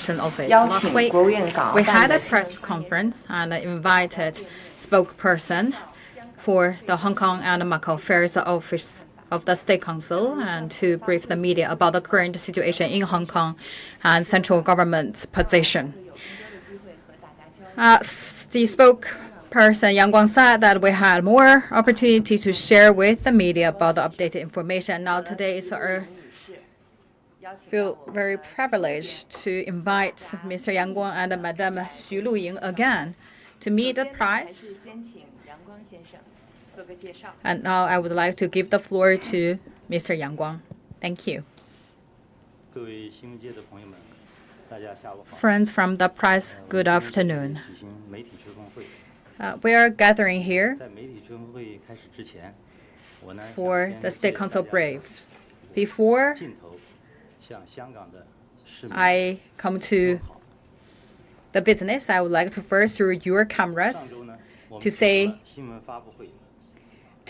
Commission Office. Last week, we had a press conference and invited spokesperson for the Hong Kong and Macau Affairs Office of the State Council and to brief the media about the current situation in Hong Kong and central government's position. The spokesperson Yang Guang said that we had more opportunity to share with the media about the updated information. Now today is our feel very privileged to invite Mr. Yang Guang and Madame Xu Luying again to meet the press. And now I would like to give the floor to Mr. Yang Guang. Thank you. Friends from the press, good afternoon. We are gathering here for the State Council briefs. Before I come to the business, I would like to first, through your cameras, to say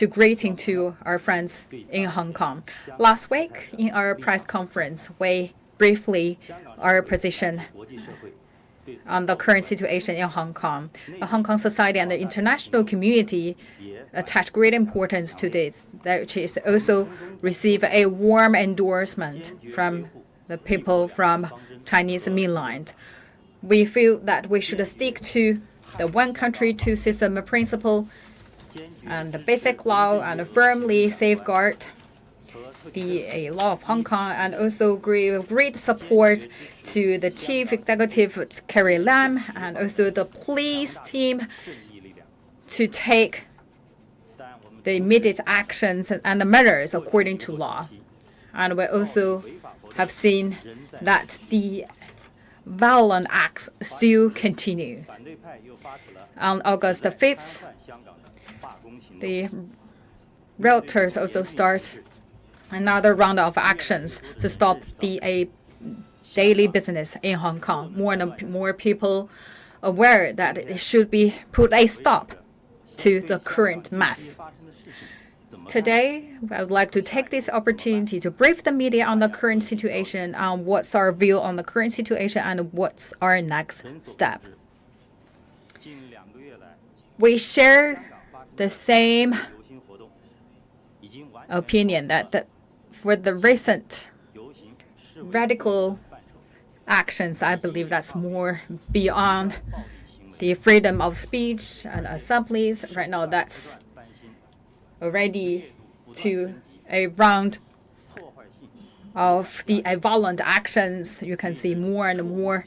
greeting to our friends in Hong Kong. Last week, in our press conference, we briefly our position on the current situation in Hong Kong. The Hong Kong society and the international community attach great importance to this, which is also receive a warm endorsement from the people from Chinese mainland. We feel that we should stick to the one country, two system principle and the basic law and firmly safeguard the law of Hong Kong, and also great support to the Chief Executive Carrie Lam and also the police team to take the immediate actions and the measures according to law. And we also have seen that the violent acts still continue. On August 5th, the realtors also start another round of actions to stop the daily business in Hong Kong. More and more people aware that it should be put a stop to the current mess. Today, I would like to take this opportunity to brief the media on the current situation, on what's our view on the current situation and what's our next step. We share the same opinion that for the recent radical actions, I believe that's more beyond the freedom of speech and assemblies. Right now, that's already to a round of the violent actions. You can see more and more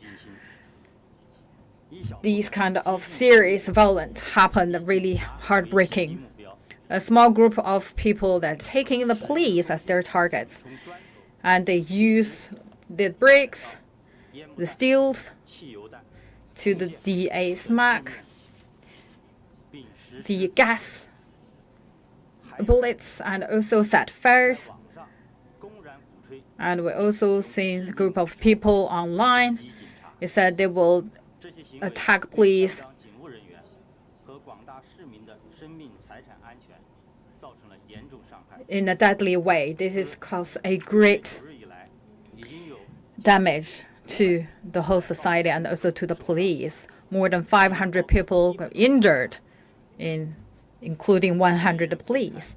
these kind of serious violence happen, really heartbreaking. A small group of people that are taking the police as their targets, and they use the bricks, the steels, to the smack, the gas bullets, and also set fires. And we also see a group of people online. They said they will attack police. In a deadly way. This has caused a great damage to the whole society and also to the police. More than 500 people got injured, including 100 police.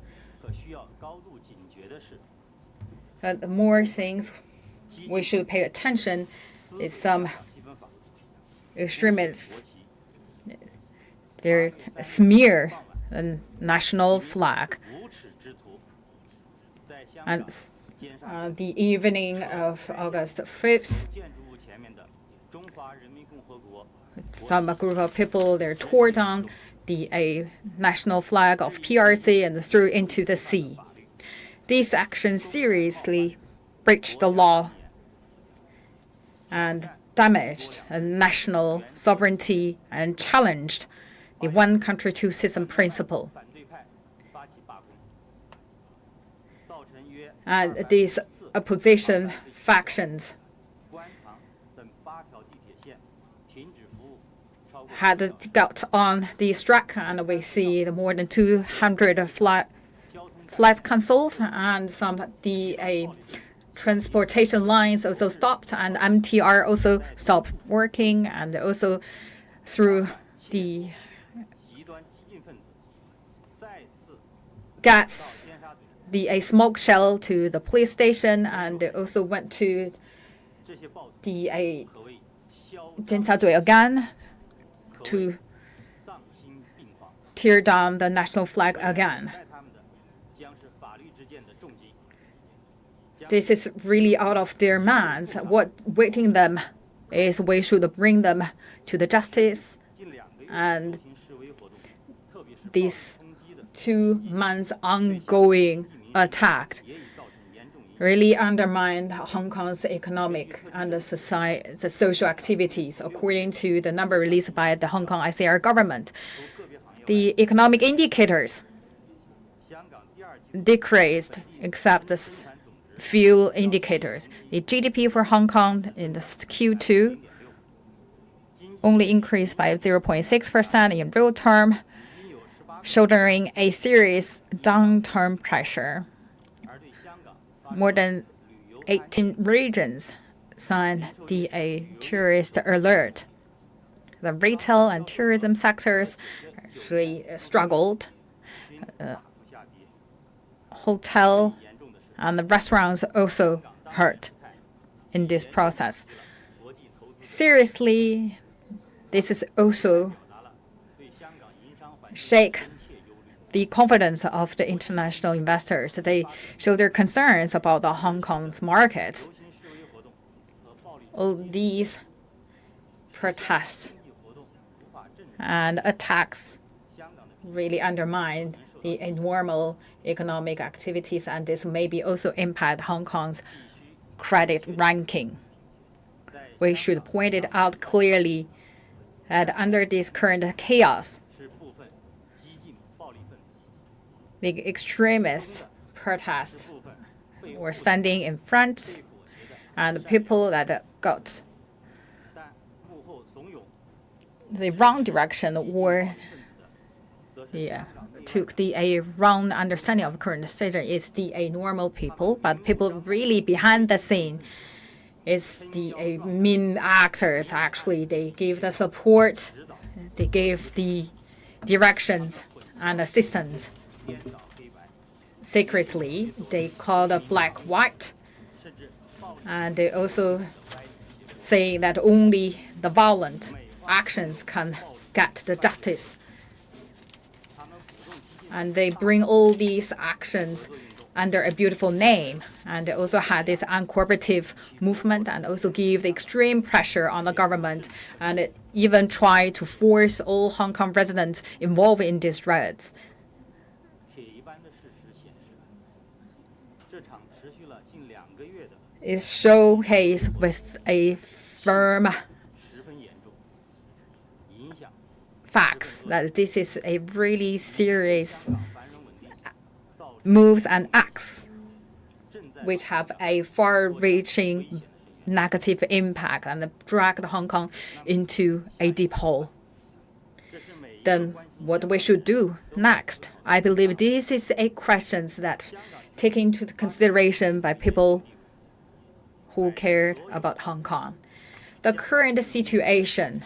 The more things we should pay attention is some extremists. They smear the national flag. And the evening of August 5th, some group of people, they tore down the national flag of PRC and threw into the sea. These actions seriously breached the law and damaged national sovereignty and challenged the one country, two system principle. And these opposition factions had got on the strike, and we see more than 200 flights cancelled and some transportation lines also stopped, and MTR also stopped working, and also through the gas, a smoke shell to the police station, and they also went to the Jinsazui again to tear down the national flag again. This is really out of their minds. What waiting them is we should bring them to the justice, and these 2 months ongoing attack really undermined Hong Kong's economic and the social activities, according to the number released by the Hong Kong ICR government. The economic indicators decreased except the few indicators. The GDP for Hong Kong in the Q2 only increased by 0.6% in real term, shouldering a serious downturn pressure. More than 18 regions signed a tourist alert. The retail and tourism sectors actually struggled. Hotel and the restaurants also hurt in this process. Seriously, this is also shake the confidence of the international investors. They show their concerns about the Hong Kong's market. All these protests and attacks really undermine the normal economic activities, and this maybe also impact Hong Kong's credit ranking. We should point it out clearly that under this current chaos, the extremist protests were standing in front, and people that got the wrong direction or took a wrong understanding of current situation is the normal people, but people really behind the scene is the mean actors. Actually, they gave the support, they gave the directions and assistance. Secretly, they called a black white, and they also say that only the violent actions can get the justice. And they bring all these actions under a beautiful name, and they also had this uncooperative movement, and also give the extreme pressure on the government, and it even try to force all Hong Kong residents involved in these riots. It showcased with a firm facts that this is a really serious moves and acts which have a far-reaching negative impact and dragged Hong Kong into a deep hole. Then what we should do next? I believe this is a question that taken into consideration by people who cared about Hong Kong. The current situation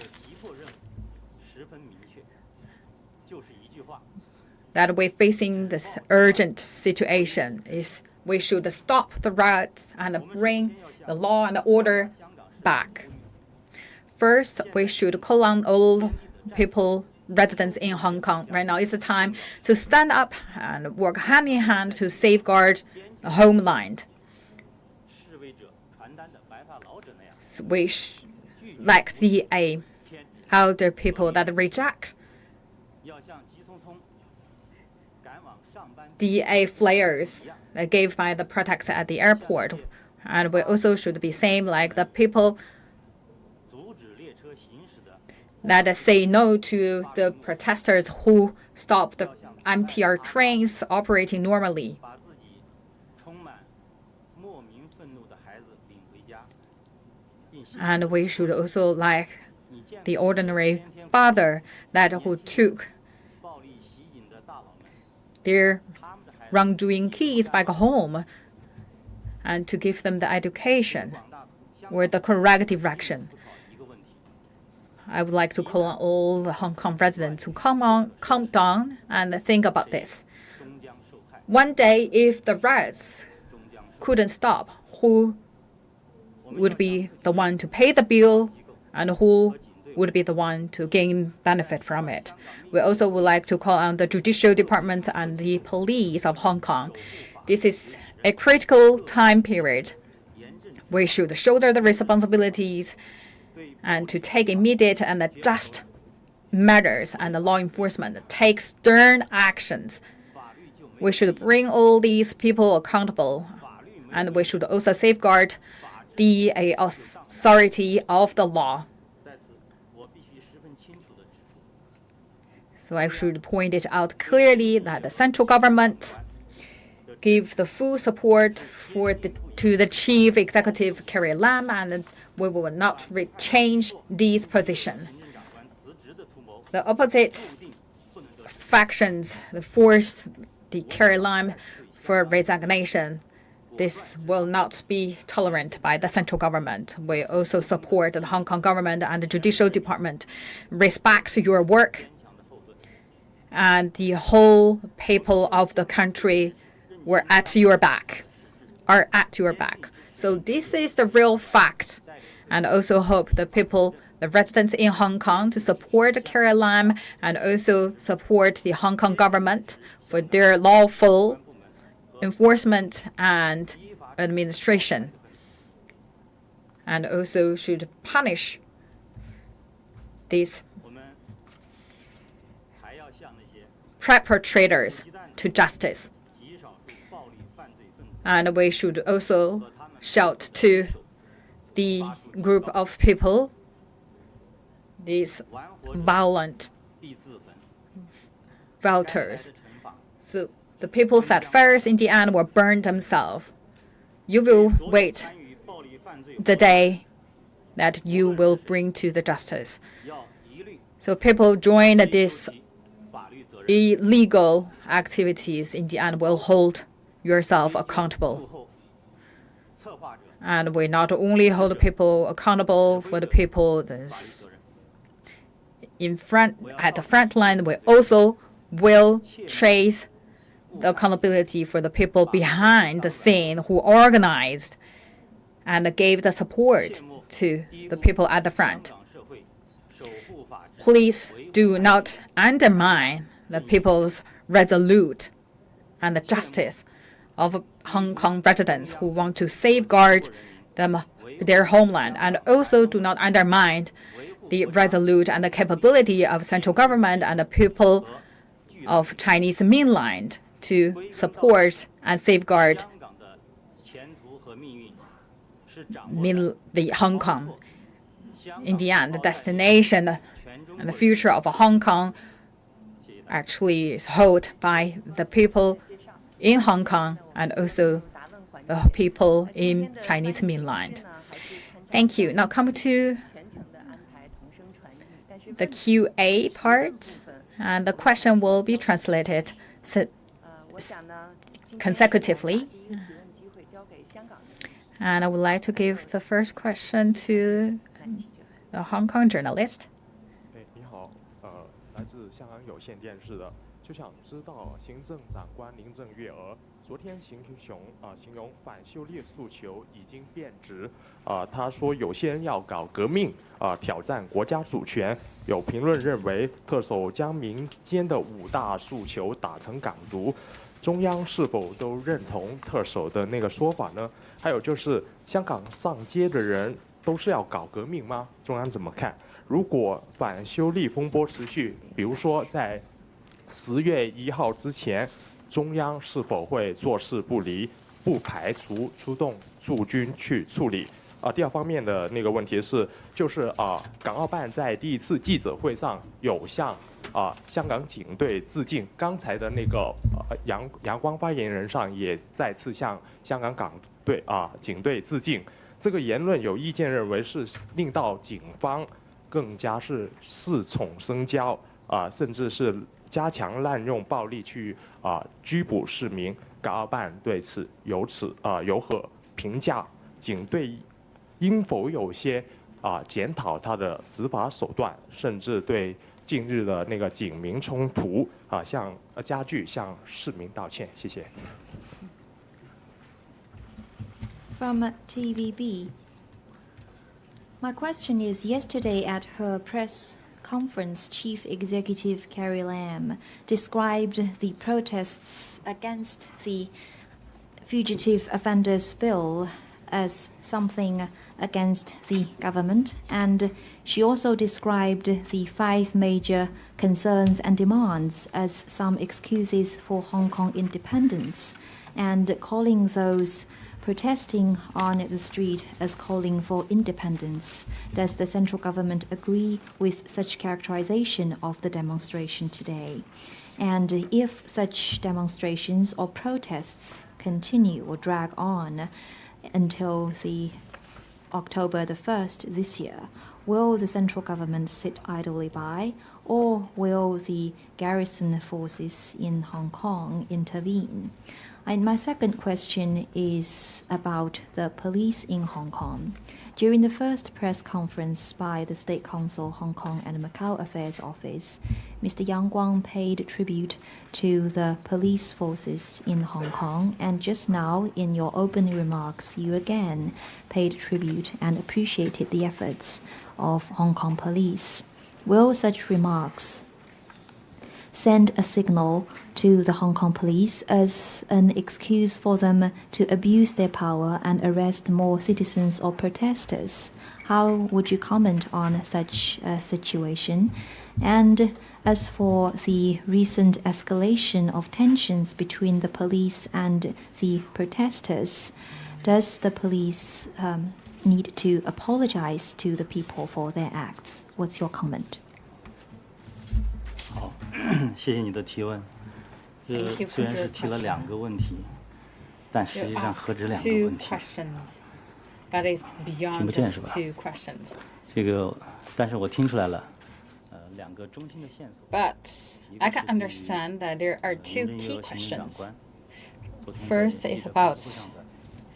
that we're facing, this urgent situation, is we should stop the riots and bring the law and order back. First, we should call on all people, residents in Hong Kong. Right now is the time to stand up and work hand in hand to safeguard the homeland. We like the elder people that reject the flares that gave by the protesters at the airport, and we also should be same like the people that say no to the protesters who stopped the MTR trains operating normally. And we should also like the ordinary father that who took their wrongdoing kids back home and to give them the education or the correct direction. I would like to call on all the Hong Kong residents to calm down and think about this. One day, if the riots couldn't stop, who would be the one to pay the bill and who would be the one to gain benefit from it? We also would like to call on the Judicial Department and the police of Hong Kong. This is a critical time period. We should shoulder the responsibilities and to take immediate and just measures, and the law enforcement take stern actions. We should bring all these people accountable, and we should also safeguard the authority of the law. So I should point it out clearly that the central government give the full support to the Chief Executive Carrie Lam, and we will not change this position. The opposite factions forced the Carrie Lam for resignation. This will not be tolerant by the central government. We also support the Hong Kong government and the Judicial Department respects your work, and the whole people of the country are at your back. So this is the real fact, and also hope the residents in Hong Kong to support Carrie Lam and also support the Hong Kong government for their lawful enforcement and administration, and also should punish these perpetrators to justice. And we should also shout to the group of people, these violent voters. So the people set fires in the end will burn themselves. You will wait the day that you will bring to the justice. So people join these illegal activities in the end will hold yourself accountable. And we not only hold people accountable for the people that's at the front line, we also will trace the accountability for the people behind the scene who organized and gave the support to the people at the front. Please do not undermine the people's resolute and the justice of Hong Kong residents who want to safeguard their homeland, and also do not undermine the resolute and the capability of central government and the people of Chinese mainland to support and safeguard the Hong Kong. In the end, the destination and the future of Hong Kong actually is held by the people in Hong Kong and also the people in Chinese mainland. Thank you. Now come to the QA part, and the question will be translated consecutively. And I would like to give the first question to the Hong Kong journalist. 你好，来自香港有线电视的，就想知道行政长官林郑月娥昨天形容反修例诉求已经变质，他说有些人要搞革命，挑战国家主权。有评论认为，特首将民间的5大诉求打成港独，中央是否都认同特首的那个说法呢？还有就是香港上街的人都是要搞革命吗？中央怎么看？如果反修例风波持续，比如说在10月1号之前，中央是否会坐视不理，不排除出动驻军去处理？第二方面的那个问题是，就是港澳办在第一次记者会上有向香港警队致敬，刚才的那个阳光发言人上也再次向香港警队致敬。这个言论有意见认为是令到警方更加是恃宠生骄甚至是加强滥用暴力去拘捕市民。港澳办对此有何评价警队应否有些检讨他的执法手段，甚至对近日的那个警民冲突加剧向市民道歉？谢谢。From TVB. My question is, yesterday at her press conference, Chief Executive Carrie Lam described the protests against the Fugitive Offenders Bill as something against the government, and she also described the 5 major concerns and demands as some excuses for Hong Kong independence, and calling those protesting on the street as calling for independence. Does the central government agree with such characterization of the demonstration today? And if such demonstrations or protests continue or drag on until the October the 1st this year, will the central government sit idly by, or will the garrison forces in Hong Kong intervene? And my second question is about the police in Hong Kong. During the first press conference by the State Council Hong Kong and Macau Affairs Office, Mr. Yang Guang paid tribute to the police forces in Hong Kong, and just now in your opening remarks, you again paid tribute and appreciated the efforts of Hong Kong police. Will such remarks send a signal to the Hong Kong police as an excuse for them to abuse their power and arrest more citizens or protesters? How would you comment on such a situation? And as for the recent escalation of tensions between the police and the protesters, does the police need to apologize to the people for their acts? What's your comment? 好，谢谢你的提问。虽然是提了2个问题，但实际上何止2个问题？ But it's beyond 听不见是 just 吧？ 2 questions. 但是我听出来了，2个中心的线索。 But I can understand that there are 2 key 行政 questions. 长官 First is about 上的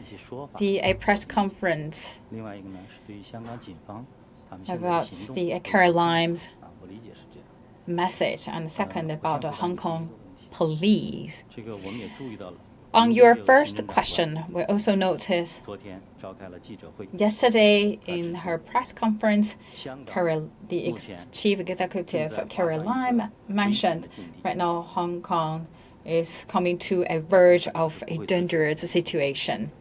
一些说法。 a press conference 另外一个呢是对于香港警方他们现在的 about 行 the 动。Carrie Lam's 我理解是这样。 message, and second about the Hong Kong police. 这个我们也注意到了。 On your first question, we also noticed 昨天召开了记者会。 yesterday in her press conference, 香港 the chief executive Carrie Lam mentioned right now Hong Kong is coming to a verge of a dangerous situation.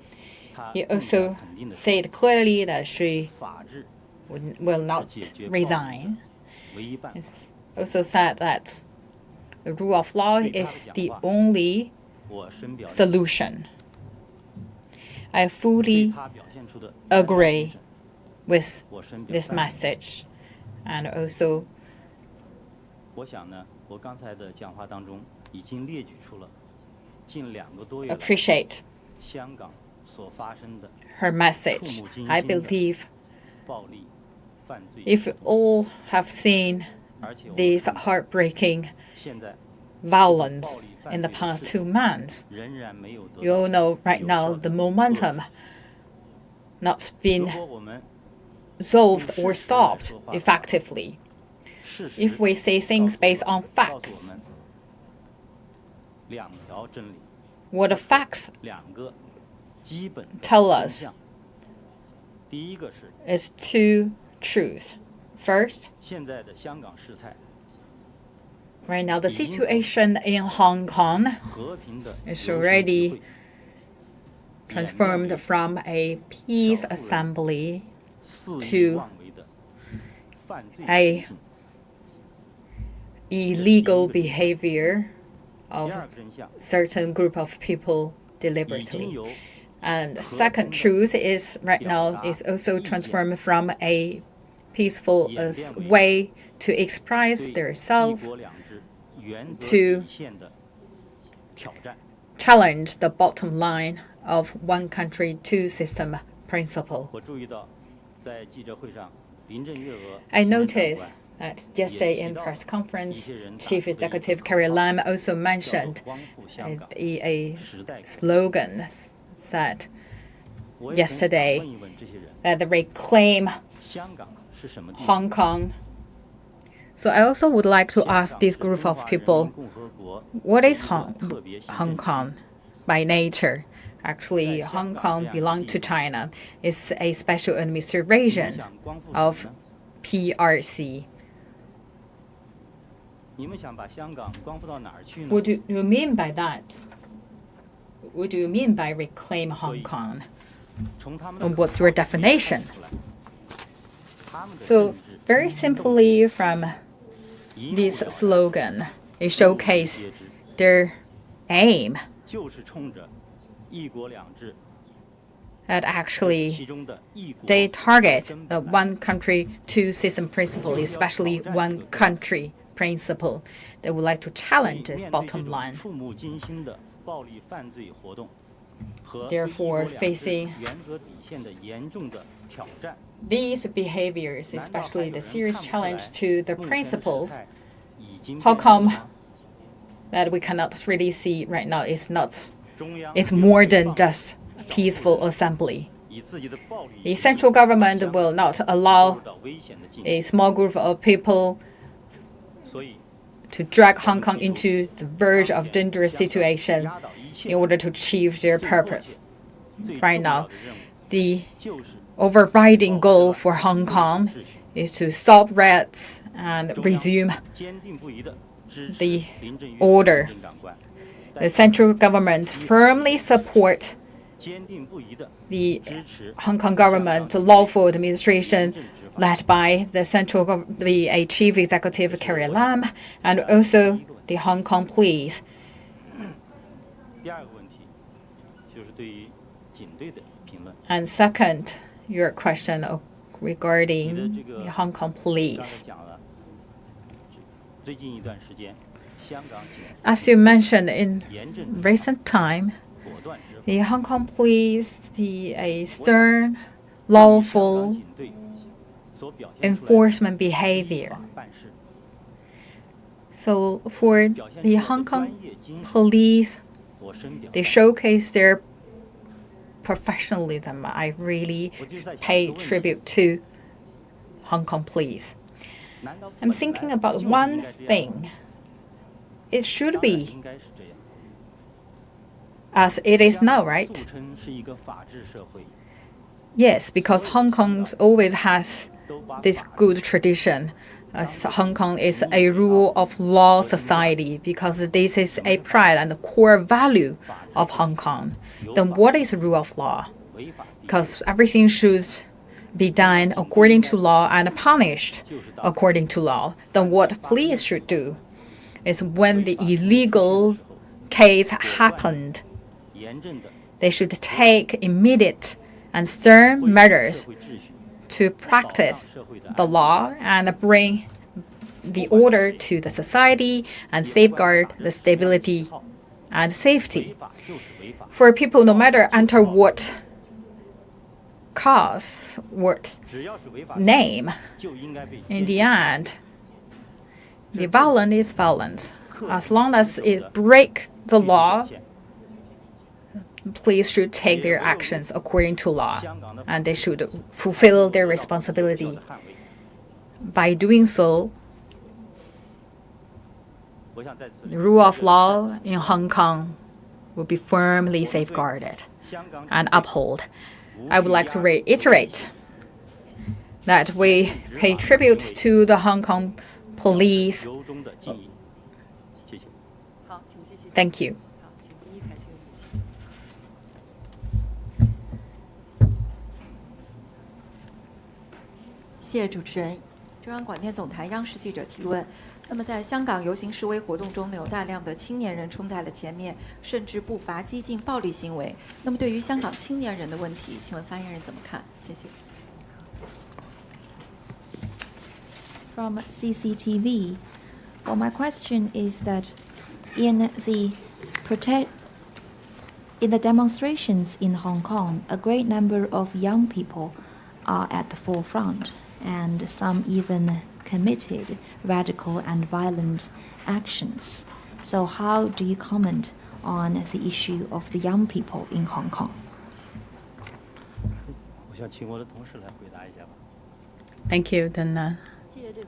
He also said clearly that she 法治 will not resign. 为一半。 It's also said that the rule of law is the only 我深表 solution. I 对 fully 他表现出的 agree with 我深表 this 赞同。 message, and also 我想呢，我刚才的讲话当中已经列举出了近2个多月来 appreciate 香港所发生的 her message. I believe 暴力、犯罪。 if you all have seen 而且我们 this 看到 heartbreaking 现在 violence in the past 2 months, 仍然没有得 you all 到 know right 有 now 效的 the momentum not 如 been 果我们 solved or stopped effectively. 事实 If we say things based on 告诉 facts, 我们2条真理， what the facts 2个基本的 tell 真 us 相。第一个是 is 2 truths. First, 现在的香港事态 right now the situation in Hong Kong 和平的 is 游行 already 集会 transformed from a peace assembly 肆意 to 妄为的犯罪 a 行径。 illegal behavior 第 of 二个真相 certain group of people 已经 deliberately. 由 And the second truth is right now is also transformed from a peaceful way to express 对 their 一 self, 国两制原则 to 底线的挑战。 challenge the bottom line of one country, 2 system principle. 我注意到，在记者会上，林郑月娥 I 行政长 noticed 官 that yesterday in press conference, Chief Executive Carrie Lam also 叫做 mentioned 光复香港 a 时代感。 slogan that yesterday that they reclaim Hong Kong. So I also would like to ask this group of people, what is Hong Kong by nature? Actually, Hong Kong belongs to China. It's a special administration of PRC. What do you mean by that? What do you mean by reclaim Hong Kong? And what's your definition? So very simply from this slogan, it showcases their aim that actually they target the one country, two system principle, especially one country principle. They would like to challenge this bottom line. Therefore, facing these behaviors, especially the serious challenge to the principles, how come that we cannot really see right now it's more than just peaceful assembly. The central government will not allow a small group of people to drag Hong Kong into the verge of dangerous situation in order to achieve their purpose. Right now, the overriding goal for Hong Kong is to stop riots and resume the order. The central government firmly supports the Hong Kong government lawful administration led by the Chief Executive Carrie Lam and also the Hong Kong police. And second, your question regarding the Hong Kong police. As you mentioned, in recent time, the Hong Kong police, a stern, lawful enforcement behavior. So for the Hong Kong police, they showcase their professionalism. I really pay tribute to Hong Kong police. I'm thinking about one thing. It should be as it is now, right? Yes, because Hong Kong always has this good tradition. Hong Kong is a rule of law society because this is a pride and the core value of Hong Kong. Then what is rule of law? Because everything should be done according to law and punished according to law. Then what police should do is when the illegal case happened, they should take immediate and stern measures to practice the law and bring the order to the society and safeguard the stability and safety. For people, no matter under what cause, what name, in the end, the violence is violence. As long as it breaks the law, police should take their actions according to law, and they should fulfill their responsibility. By doing so, the rule of law in Hong Kong will be firmly safeguarded and upheld. I would like to reiterate that we pay tribute to the Hong Kong police. Thank you. 谢谢主持人。中央广电总台央视记者提问：那么在香港游行示威活动中呢，有大量的青年人冲在了前面，甚至不乏激进暴力行为。那么对于香港青年人的问题，请问发言人怎么看？谢谢。From CCTV, well, my question is that in the demonstrations in Hong Kong, a great number of young people are at the forefront, and some even committed radical and violent actions. So how do you comment on the issue of the young people in Hong Kong? 想请我的同事来回答一下吧。Thank you. Then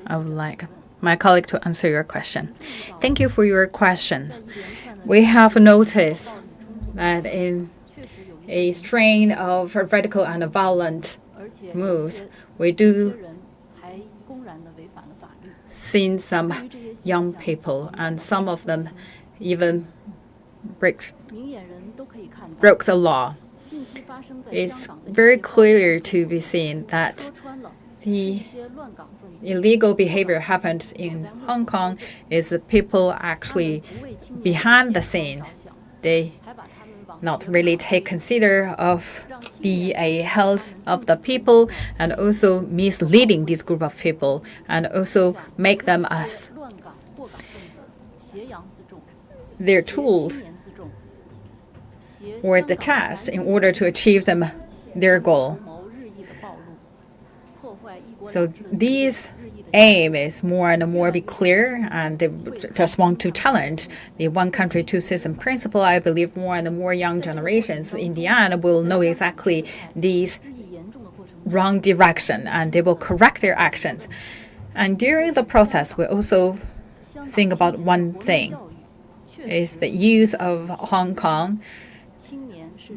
I would like my colleague to answer your question. Thank you for your question. We have noticed that in a strain of radical and violent moves, we do see some young people, and some of them even broke the law. It's very clear to be seen that the illegal behavior happened in Hong Kong is the people actually behind the scene. They not really take consider of the health of the people and also misleading this group of people and also make them as their tools or the task in order to achieve them their goal. So this aim is more and more be clear, and they just want to challenge the one country, two system principle. I believe more and more young generations in the end will know exactly these wrong direction, and they will correct their actions. And during the process, we also think about one thing, is the use of Hong Kong.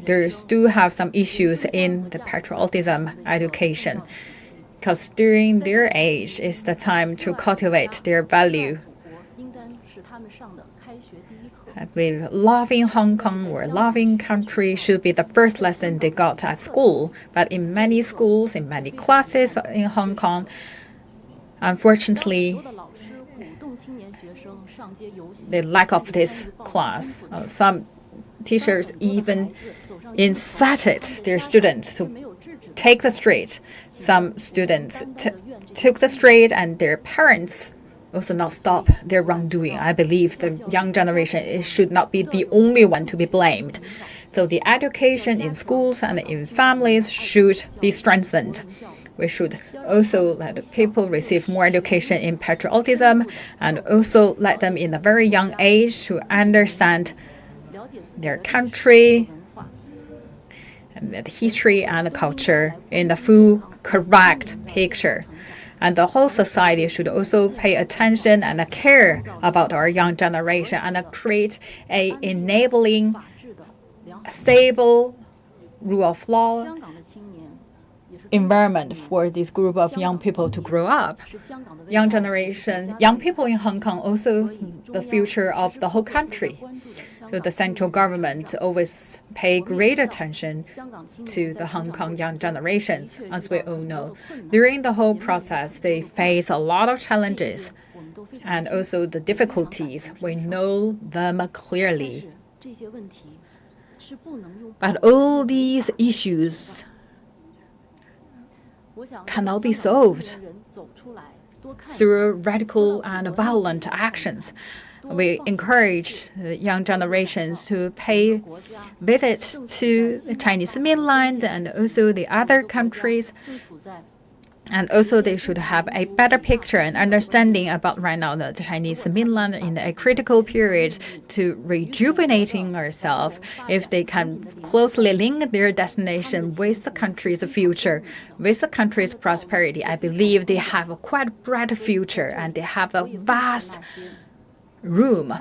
There do have some issues in the patriotism education, because during their age is the time to cultivate their value. I believe loving Hong Kong or loving country should be the first lesson they got at school. But in many schools, in many classes in Hong Kong, unfortunately, the lack of this class. Some teachers even incited their students to take the street. Some students took the street, and their parents also not stop their wrongdoing. I believe the young generation should not be the only one to be blamed. So the education in schools and in families should be strengthened. We should also let people receive more education in patriotism and also let them in a very young age to understand their country and the history and the culture in the full correct picture. And the whole society should also pay attention and care about our young generation and create a enabling, stable rule of law environment for this group of young people to grow up. Young generation, young people in Hong Kong also the future of the whole country. So the central government always pay great attention to the Hong Kong young generations, as we all know. During the whole process, they face a lot of challenges and also the difficulties. We know them clearly. But all these issues cannot be solved through radical and violent actions. We encourage the young generations to pay visits to the Chinese mainland and also the other countries. And also they should have a better picture and understanding about right now the Chinese mainland in a critical period to rejuvenating ourselves if they can closely link their destination with the country's future, with the country's prosperity. I believe they have a quite bright future and they have a vast room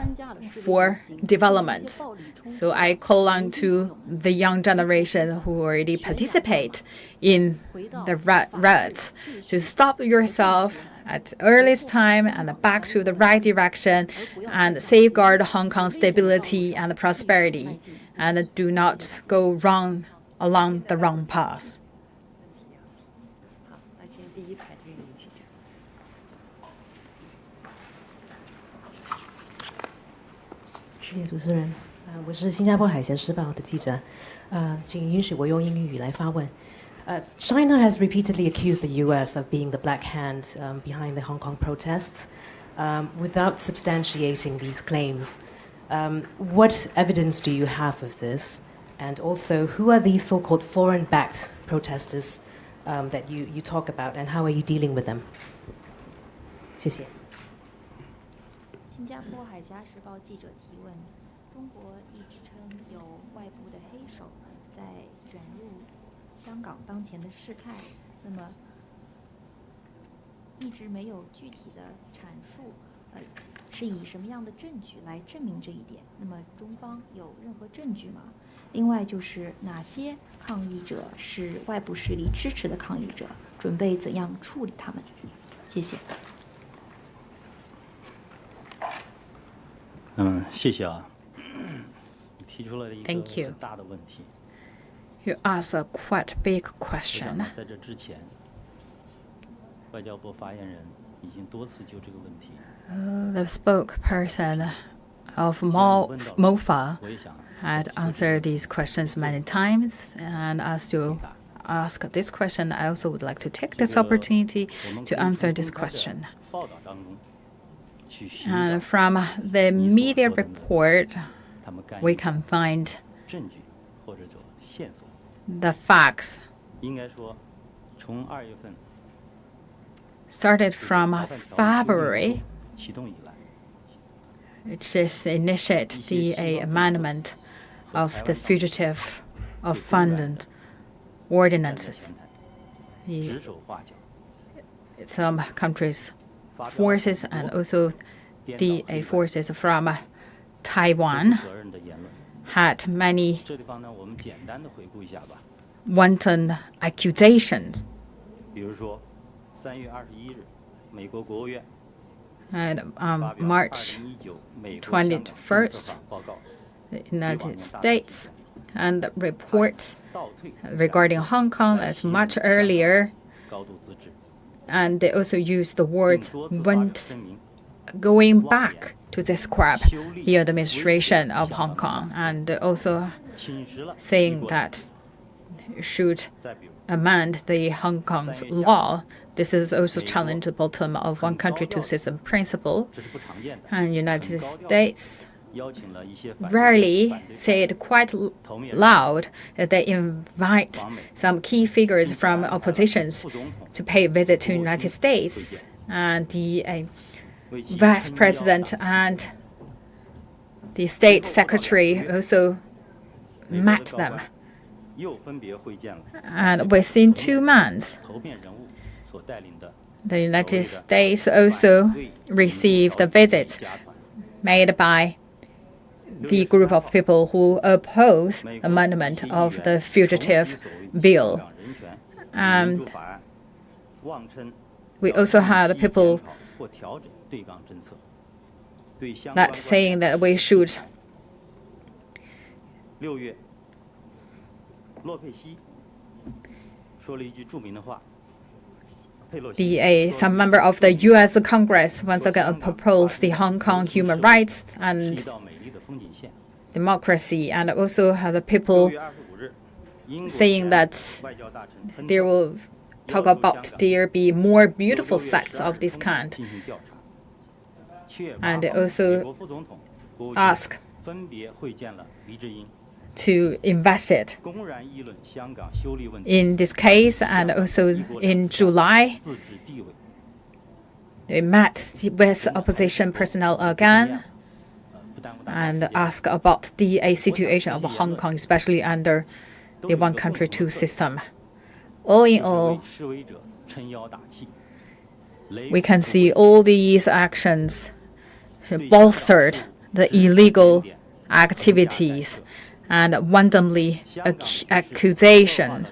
for development. So I call on to the young generation who already participate in the riots to stop yourself at earliest time and back to the right direction and safeguard Hong Kong's stability and prosperity and do not go wrong along the wrong path. 谢谢主持人，我是新加坡海峡时报的记者，请允许我用英语来发问。China has repeatedly accused the U.S. of being the black hand behind the Hong Kong protests, without substantiating these claims. What evidence do you have of this? And also, who are these so-called foreign-backed protesters that you talk about, and how are you dealing with them? 谢谢。新加坡海峡时报记者提问：中国一直称有外部的黑手在卷入香港当前的事态，那么一直没有具体的阐述，是以什么样的证据来证明这一点？那么中方有任何证据吗？另外就是哪些抗议者是外部势力支持的抗议者，准备怎样处理他们？谢谢。谢谢啊。你提出了一 Thank you. 个大的问题。You asked a quite big 我想 question. 呢，在这之前，外交部发言人已经多次就这个问题。The spokesperson of MOFA 我也想 had answered these questions many times, and as you ask this question, I also would like to take this opportunity to answer this question. 报道当中去寻 And 找 from the media report, 他们干 we 预 can find 证据或者说线索。 the facts 应该说，从2月份 started from February, 启动以来， which is initiate the amendment of the Fugitive Offenders Ordinances. 指手画脚， Some countries' forces and also the forces from 不 Taiwan 负责任的言论。 had many 这地方呢，我们简单的回顾一下吧。 wanton accusations. 比如说，3月21日，美国国务院 And 发表 March 2019美国香港政策 21st, 法报告， the United States and the report 倒退 regarding Hong Kong as much earlier, 高度自治， and they also used the 并 words 多次发表 went 声明， going back to describe the administration of Hong Kong, and also 侵蚀了 saying 一国 that should 再比如 amend the Hong Kong's law. This is also challenge the bottom of one country, two system principle. 这是不常见的， And United States 邀请了一些反 rarely 反对 say 派 it quite loud that they invite some key figures from oppositions 副总统 to pay a visit to United States, and the 为其 Vice 撑腰 President 打气 and the State Secretary also 美国的 met 高 them. 官又分别会见了 And within 2 months, 头面人物所带领的 the United States also received the visit 家团。 made by the group of people who oppose 美国 amendment 其议 of 员 the 重提 Fugitive 所谓 Bill. 香港人权与 And 民主法案，妄称 we 要 also 定 had 期 people 检讨或调整对港政策，对相 that 关 saying 官员 that we should 6月，洛佩西说了一句著名的话。佩洛西 some member of the U.S. Congress once again proposed the Hong Kong human rights 是 and 一道美丽的风景线。 democracy, and also had the 6 people 月25日，英国 saying 前 that 外交大臣亨 there 特 will talk about there be more beautiful sites of this kind, 进行调查，7月 and 8号 also 美国副总统国务卿 ask 分别会见了黎智英， to invest it 公然议论香港修例问题， in this case, and also in July 自治地位。 they met with opposition personnel again 不耽误大家时 and 间 asked about the situation of Hong Kong, especially under 都 the 有 one 个共 country 同 two 的特点 system. All in 就是为 all, 示威者撑腰打气。雷 we 霆 can 不 see 会 all these actions bolstered the illegal activities and wantonly accusation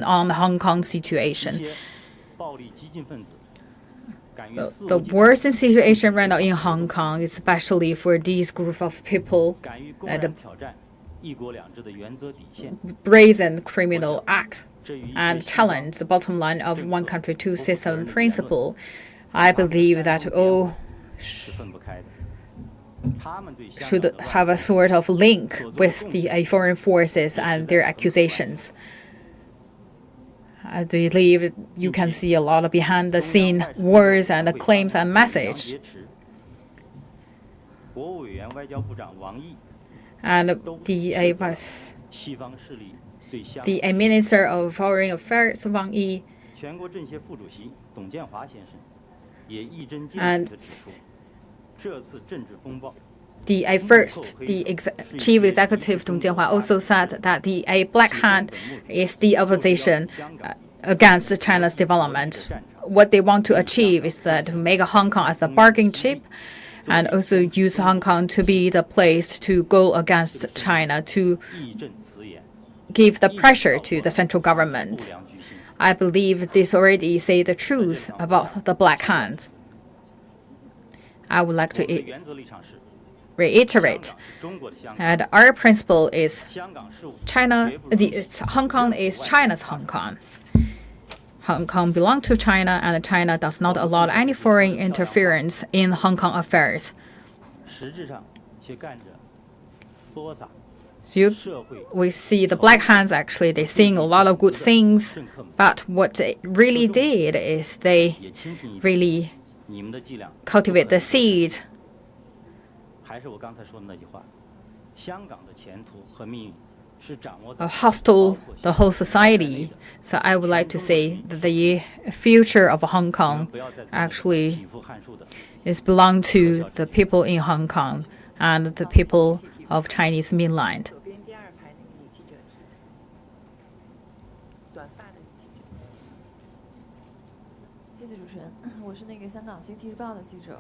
on the Hong Kong 一 situation. 些暴力激进分子敢于 The 肆 the 无忌惮 worst situation right now in Hong Kong, especially for these group of people, 敢于公 that 然挑战一国两制的原则底线， brazen criminal act 这与一些 and 西方 challenge the bottom line of one country, two system principle. I believe that all 是分不开的。他们对香港 should 的 have 乱 a sort of link with the foreign forces and their accusations. I believe you can see a lot of behind the scene words and claims and 杨 message. 洁篪国务委员外交部长王毅 And 都 the 斥责 was 西方势力对香 the 港 Minister of Foreign Affairs Wang Yi 全国政协副主席董建华先生也一针见血 and 地指出，这次政治风暴 the chief executive Dong Jianhua also said that the Black Hand is the opposition against China's development. What they want to achieve is that to make Hong Kong as the bargaining chip, and also use Hong Kong to be the place to go against China, to give the pressure to the central government. I believe this already say the truth about the Black Hand. I would like to reiterate that our principle is Hong Kong is China's Hong Kong. Hong Kong belongs to China, and China does not allow any foreign interference in Hong Kong affairs. So we see the Black Hands actually, they sing a lot of good things, but what they really did is they really cultivate the seed hostile the whole society. So I would like to say that the future of Hong Kong actually is belong to the people in Hong Kong and the people of Chinese mainland. 谢谢主持人，我是那个香港经济日报的记者。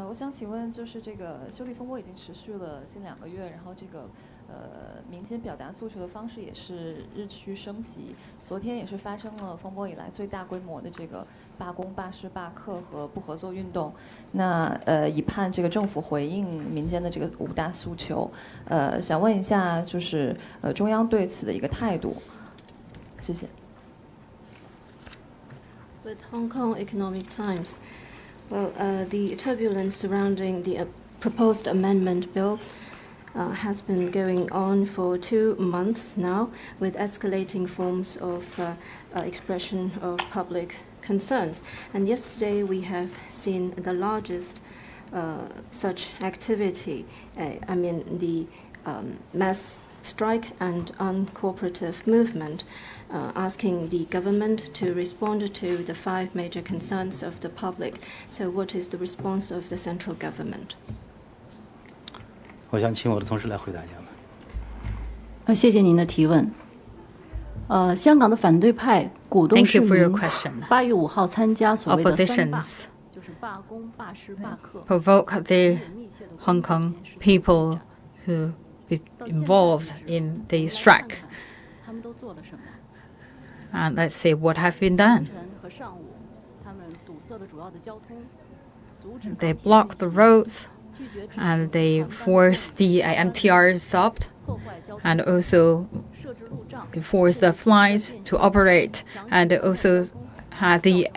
我想请问，就是这个修例风波已经持续了近2个月，然后这个民间表达诉求的方式也是日趋升级。昨天也是发生了风波以来最大规模的这个罢工、罢市、罢课和不合作运动。那以盼这个政府回应民间的这个5大诉求。想问一下，就是中央对此的一个态度。谢谢。With Hong Kong Economic Times, well, the turbulence surrounding the proposed amendment bill has been going on for 2 months now, with escalating forms of expression of public concerns. And yesterday we have seen the largest such activity, the mass strike and uncooperative movement, asking the government to respond to the 5 major concerns of the public. So what is the response of the central government? 我想请我的同事来回答一下吧。谢谢您的提问。香港的反对派鼓动市民8月5号参加所谓的3罢，就是罢工、罢市、罢课。Provoke the Hong Kong people to be involved in the strike. 他们都做了什么？ And let's see what have been done. They blocked the roads, and they forced the MTR stopped, and also forced the flights to operate, and also had the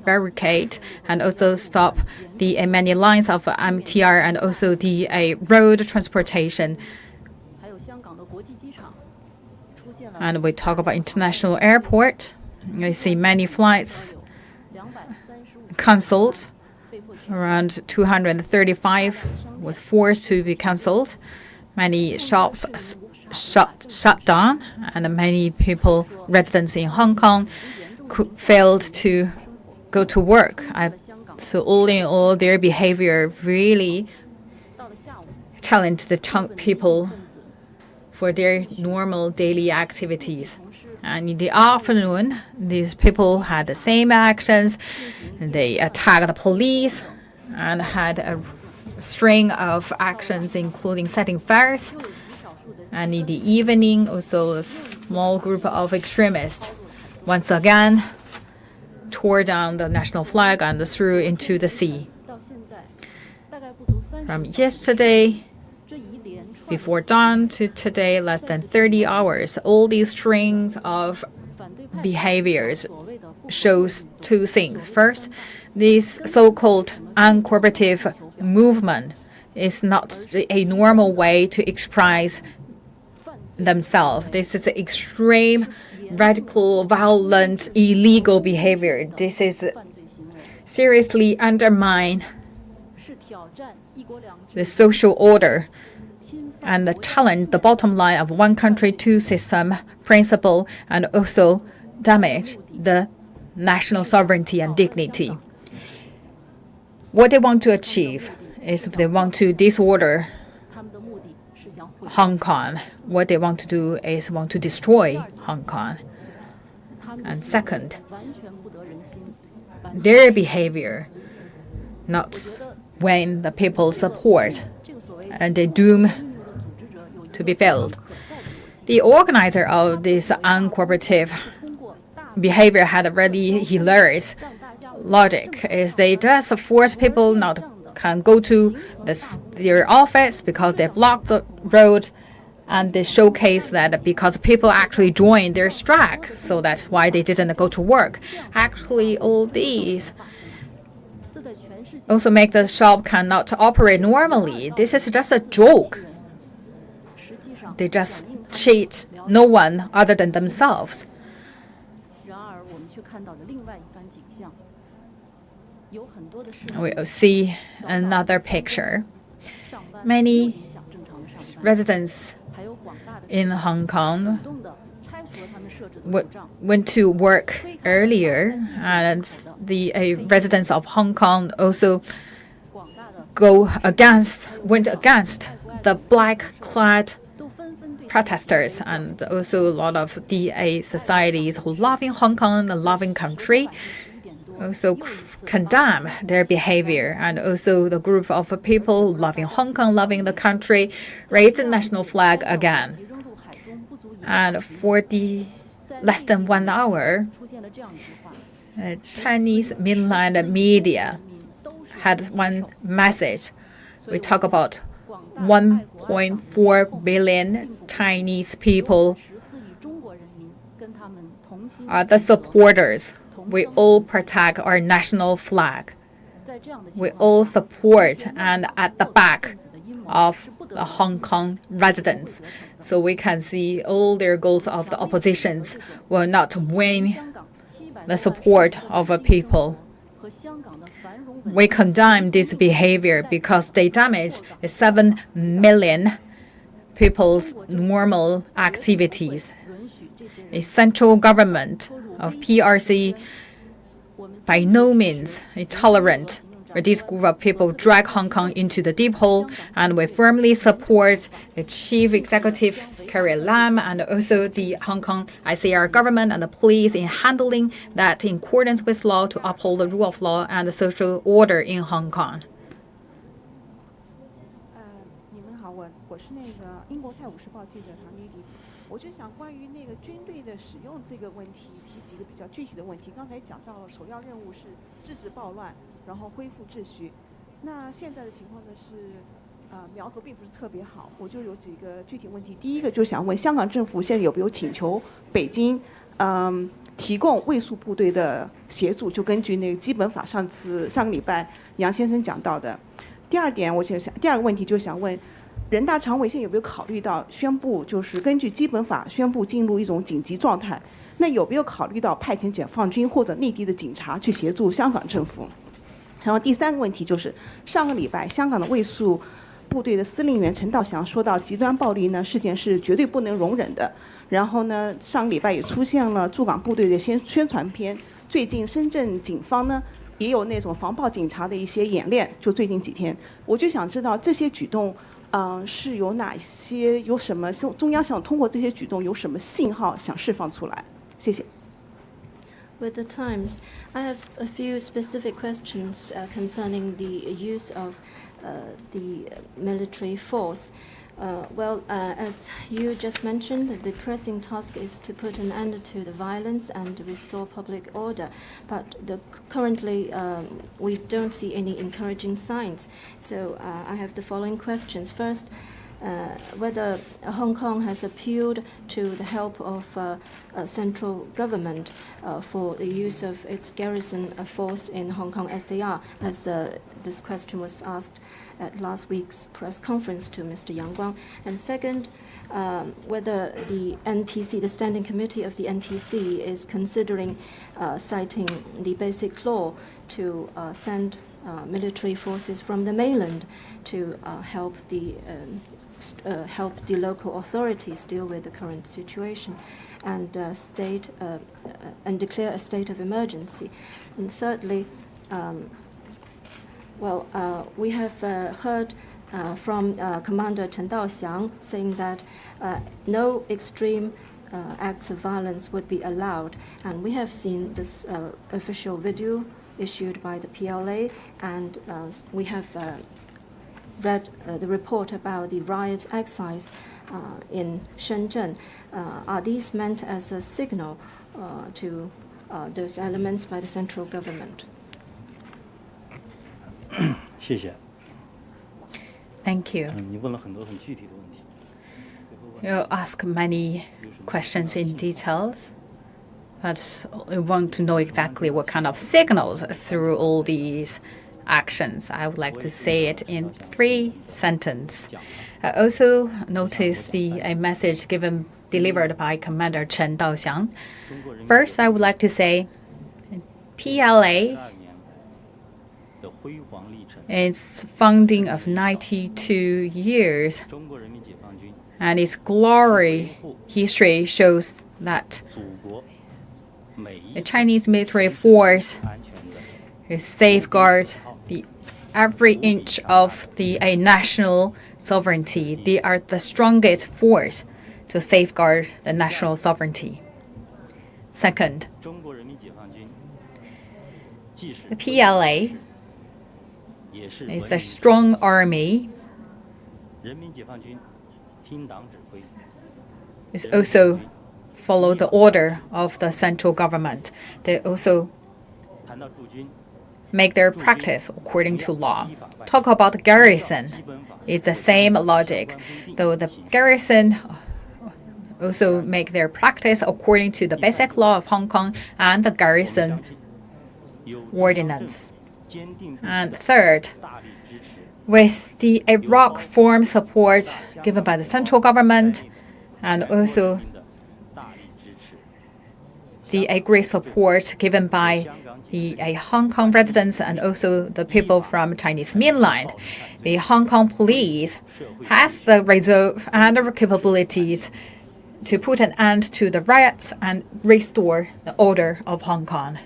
barricade, and also stop the many lines of MTR, and also the road transportation. And we talk about international airport. We see many flights cancelled. Around 235 was forced to be cancelled. Many shops shut down, and many people, residents in Hong Kong, failed to go to work. So all in all, their behavior really challenged the people for their normal daily activities. And in the afternoon, these people had the same actions. They attacked the police and had a string of actions, including setting fires. And in the evening, also a small group of extremists once again tore down the national flag and threw into the sea. From yesterday, before dawn to today, less than 30 hours, all these strings of behaviors shows 2 things. First, this so-called uncooperative movement is not a normal way to express themselves. This is extreme, radical, violent, illegal behavior. This is seriously undermine the social order and challenge the bottom line of 1 country, 2 system principle, and also damage the national sovereignty and dignity. What they want to achieve is they want to disorder Hong Kong. What they want to do is want to destroy Hong Kong. And second, their behavior not win the people's support, and they doom to be failed. The organizer of this uncooperative behavior had a really hilarious logic. Is they just force people not can go to their office because they block the road, and they showcase that because people actually joined their strike, so that's why they didn't go to work. Actually, all these also make the shop cannot operate normally. This is just a joke. They just cheat no one other than themselves. We'll see another picture. Many residents in Hong Kong went to work earlier, and the residents of Hong Kong also went against the black-clad protesters, and also a lot of DA societies who love in Hong Kong, a loving country, also condemn their behavior, and also the group of people loving Hong Kong, loving the country, raised the national flag again. And for the less than 1 hour, Chinese mainland media had one message. We talk about 1.4 billion Chinese people are the supporters. We all protect our national flag. We all support and at the back of the Hong Kong residents. So we can see all their goals of the oppositions will not win the support of a people. We condemn this behavior because they damage 7 million people's normal activities. The central government of PRC by no means tolerant for this group of people drag Hong Kong into the deep hole, and we firmly support the Chief Executive Carrie Lam and also the Hong Kong ICR government and the police in handling that in accordance with law to uphold the rule of law and the social order in Hong Kong. 你们好，我是那个英国《泰晤士报》记者唐妮妮。我就想关于那个军队的使用这个问题，提几个比较具体的问题。刚才讲到了首要任务是制止暴乱，然后恢复秩序。那现在的情况呢是，苗头并不是特别好。我就有几个具体问题。第一个就想问香港政府现在有没有请求北京，提供卫戍部队的协助？就根据那个基本法上个礼拜杨先生讲到的。第二个问题就想问。人大常委现在有没有考虑到宣布，就是根据基本法宣布进入一种紧急状态？那有没有考虑到派遣解放军或者内地的警察去协助香港政府？然后第三个问题就是上个礼拜香港的卫戍部队的司令员陈道祥说到，极端暴力呢事件是绝对不能容忍的。然后呢，上个礼拜也出现了驻港部队的宣传片。最近深圳警方呢也有那种防暴警察的一些演练，就最近几天，我就想知道这些举动。是有哪些？有什么？中央想通过这些举动有什么信号想释放出来？谢谢。 With the Times, I have a few specific questions concerning the use of the military force. As you just mentioned, the pressing task is to put an end to the violence and restore public order. But currently, we don't see any encouraging signs. So I have the following questions. First, whether Hong Kong has appealed to the help of central government for the use of its garrison force in Hong Kong SAR, as this question was asked at last week's press conference to Mr. Yang Guang. And second, whether the NPC, the Standing Committee of the NPC, is considering citing the Basic Law to send military forces from the mainland to help the local authorities deal with the current situation and declare a state of emergency. And thirdly, we have heard from Commander Chen Daoxiang saying that no extreme acts of violence would be allowed. And we have seen this official video issued by the PLA, and we have read the report about the riot exercise in Shenzhen. Are these meant as a signal to those elements by the central government? 谢谢。 Thank you. 你问了很多很具体的问题。 You ask many questions in details, but we want to know exactly what kind of signals through all these actions. I would like to say it in 3 sentences. I also noticed a message delivered by Commander Chen Daoxiang. First, I would like to say PLA, its founding of 92 years, and its glory history shows that the Chinese military force safeguards every inch of the national sovereignty. They are the strongest force to safeguard the national sovereignty. Second, the PLA is a strong army. It's also follow the order of the central government. They also make their practice according to law. Talk about the garrison. It's the same logic, though the garrison also make their practice according to the basic law of Hong Kong and the garrison ordinance. And third, with the Iraq form support given by the central government and also the great support given by the Hong Kong residents and also the people from Chinese mainland, the Hong Kong police has the reserve and the capabilities to put an end to the riots and restore the order of Hong Kong.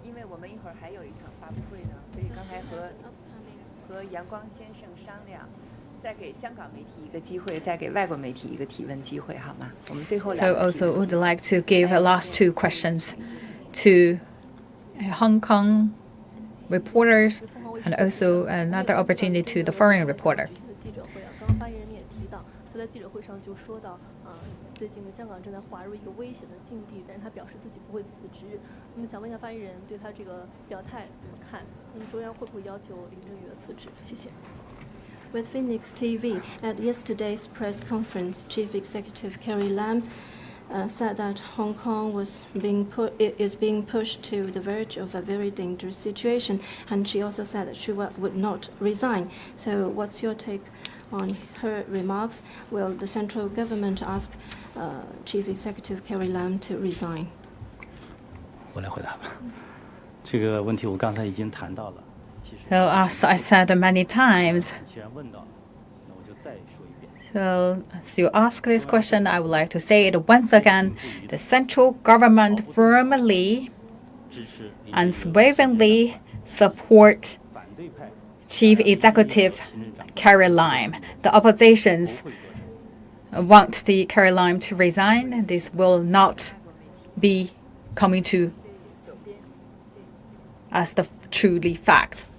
因为我们一会儿还有一场发布会呢，所以刚才和杨光先生商量，再给香港媒体一个机会，再给外国媒体一个提问机会，好吗？我们最后 So also would like to give the last 2 questions to Hong Kong reporters and also another opportunity to the foreign reporter. 在记者会上就说到，最近的香港正在滑入一个危险的境地，但是他表示自己不会辞职。那么想问一下发言人对他这个表态怎么看？那么中央会不会要求林郑月娥辞职？谢谢。With Phoenix TV, at yesterday's press conference, Chief Executive Carrie Lam said that Hong Kong is being pushed to the verge of a very dangerous situation, and she also said that she would not resign. So, what's your take on her remarks? Will the central government ask Chief Executive Carrie Lam to resign? 我来回答吧。这个问题我刚才已经谈到了。 So as I said many times, 既然问到，那我就再说一遍。 so as you ask this question, I would like to say it once again. The central government firmly, unswervingly support Chief Executive Carrie Lam. The oppositions want the Carrie Lam to resign. This will not be coming to as the truly facts.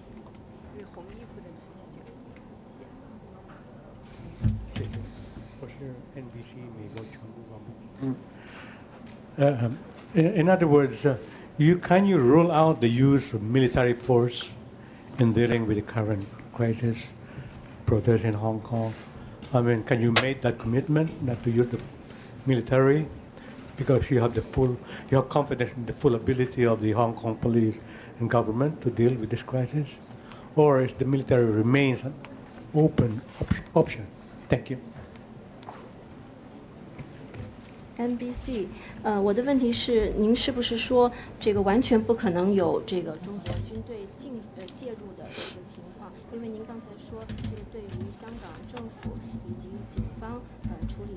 In other words, can you rule out the use of military force in dealing with the current crisis, protests in Hong Kong? I mean, can you make that commitment not to use the military because you have confidence in the full ability of the Hong Kong police and government to deal with this crisis, or is the military remains an open option? Thank you. NBC，我的问题是，您是不是说这个完全不可能有这个中国军队介入的这个情况？因为您刚才说，这个对于香港政府以及警方处理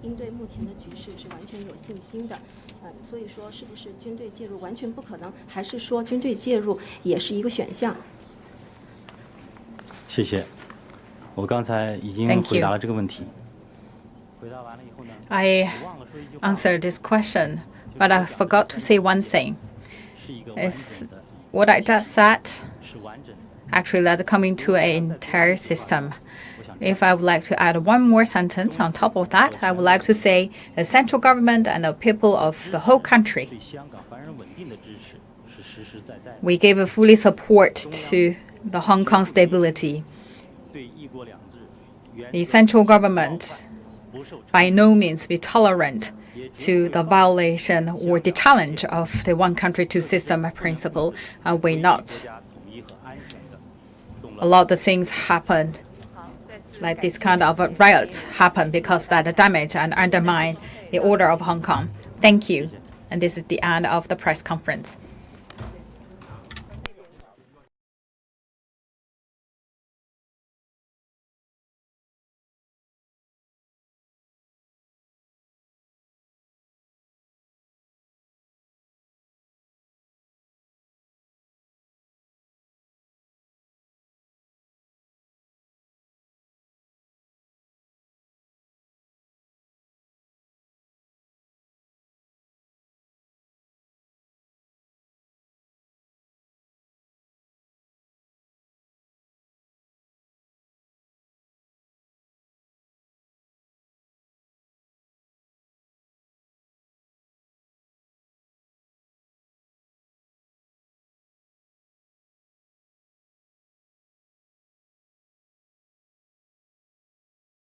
应对目前的局势是完全有信心的，所以说是不是军队介入完全不可能，还是说军队介入也是一个选项？谢谢。我刚才已经回答了这个问题。 I answered this question, but I forgot to say one thing. Is what I just said actually that's coming to an entire system. If I would like to add one more sentence on top of that, I would like to say the central government and the people of the whole country. We gave a fully support to the Hong Kong stability. The central government by no means be tolerant to the violation or the challenge of the one country, two system principle. We're not. A lot of things happen, like this kind of riots happen because that damage and undermine the order of Hong Kong. Thank you. And this is the end of the press conference.